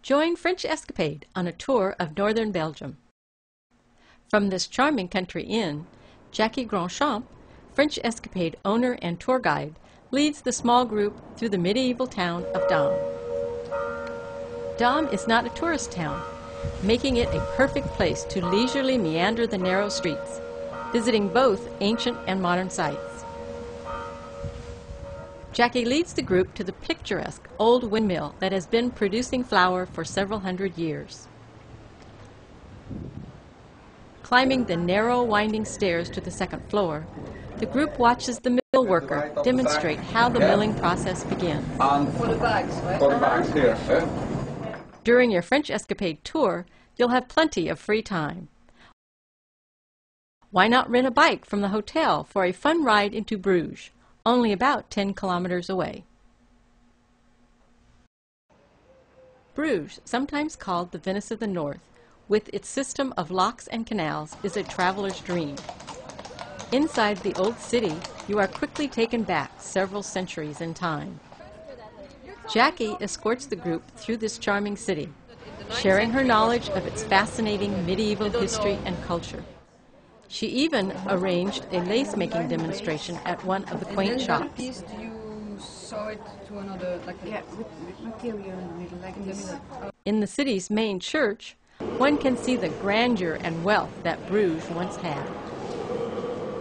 Join French Escapade on a tour of northern Belgium. From this charming country inn, Jackie Grandchamp, French Escapade owner and tour guide, leads the small group through the medieval town of Dam. Dam is not a tourist town, making it a perfect place to leisurely meander the narrow streets, visiting both ancient and modern sites. Jackie leads the group to the picturesque old windmill that has been producing flour for several hundred years. Climbing the narrow, winding stairs to the second floor, the group watches the mill worker demonstrate how the milling process begins. For the bags, right? For the bags here. During your French Escapade tour, you'll have plenty of free time. Why not rent a bike from the hotel for a fun ride into Bruges, only about 10 kilometers away? Bruges, sometimes called the Venice of the North, with its system of locks and canals, is a traveler's dream. Inside the old city, you are quickly taken back several centuries in time. Jackie escorts the group through this charming city, sharing her knowledge of its fascinating medieval history and culture. She even arranged a lace-making demonstration at one of the quaint shops. Do you sew it to another, like with material in the middle, like this. In the city's main church, one can see the grandeur and wealth that Bruges once had.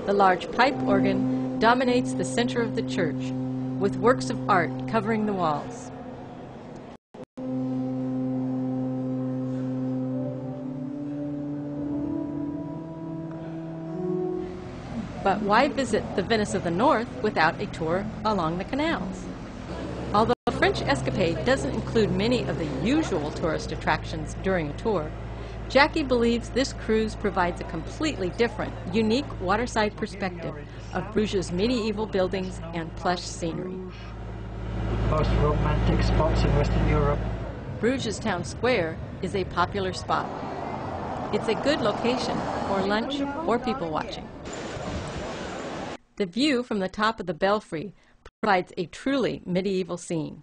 The large pipe organ dominates the center of the church, with works of art covering the walls. But why visit the Venice of the North without a tour along the canals? Although French Escapade doesn't include many of the usual tourist attractions during a tour, Jackie believes this cruise provides a completely different, unique waterside perspective of Bruges' medieval buildings and plush scenery. Most romantic spots in Western Europe. Bruges Town Square is a popular spot. It's a good location for lunch or people watching. The view from the top of the belfry provides a truly medieval scene.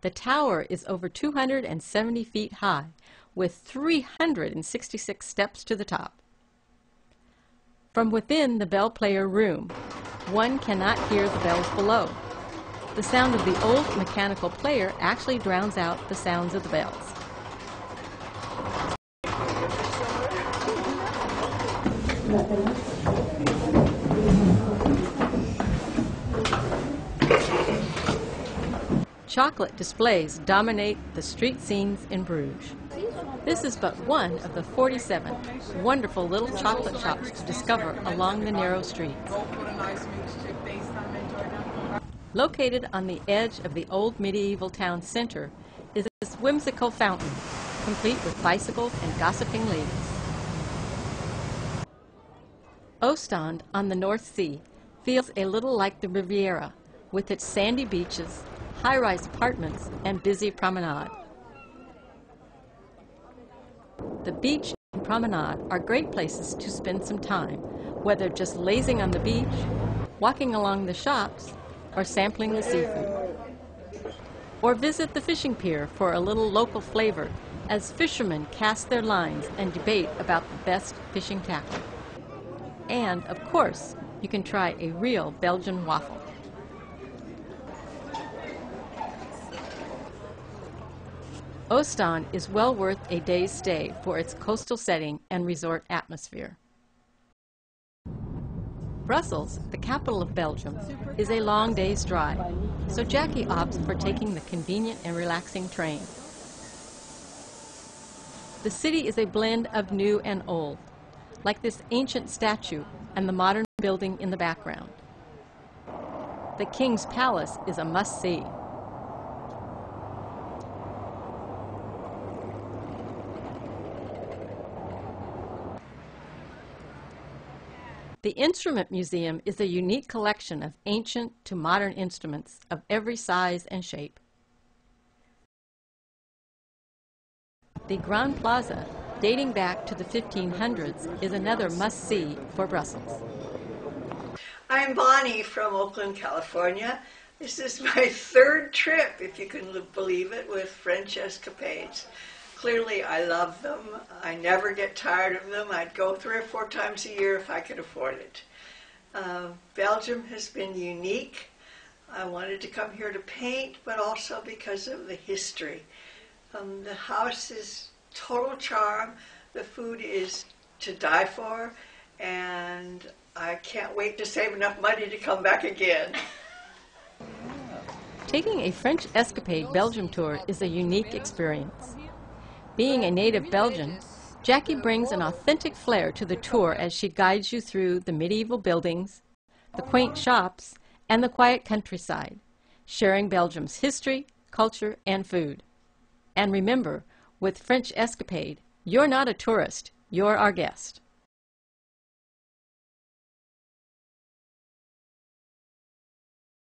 The tower is over 270 feet high, with 366 steps to the top. From within the bell player room, one cannot hear the bells below. The sound of the old mechanical player actually drowns out the sounds of the bells. Chocolate displays dominate the street scenes in Bruges. This is but one of the 47 wonderful little chocolate shops to discover along the narrow streets. Located on the edge of the old medieval town center is this whimsical fountain, complete with bicycles and gossiping ladies. Ostend on the North Sea feels a little like the Riviera, with its sandy beaches, high-rise apartments, and busy promenade. The beach and promenade are great places to spend some time, whether just lazing on the beach, walking along the shops, or sampling the seafood. Or visit the fishing pier for a little local flavor as fishermen cast their lines and debate about the best fishing tackle. And, of course, you can try a real Belgian waffle. Ostend is well worth a day's stay for its coastal setting and resort atmosphere. Brussels, the capital of Belgium, is a long day's drive, so Jackie opts for taking the convenient and relaxing train. The city is a blend of new and old, like this ancient statue and the modern building in the background. The King's Palace is a must-see. The Instrument Museum is a unique collection of ancient to modern instruments of every size and shape. The Grand Plaza, dating back to the 1500s, is another must-see for Brussels. I'm Bonnie from Oakland, California. This is my third trip, if you can believe it, with French escapades. Clearly, I love them. I never get tired of them. I'd go 3 or 4 times a year if I could afford it. Belgium has been unique. I wanted to come here to paint, but also because of the history. The house is total charm. The food is to die for, and I can't wait to save enough money to come back again. Taking a French escapade Belgium tour is a unique experience. Being a native Belgian, Jackie brings an authentic flair to the tour as she guides you through the medieval buildings, the quaint shops, and the quiet countryside, sharing Belgium's history, culture, and food. And remember, with French Escapade, you're not a tourist, you're our guest.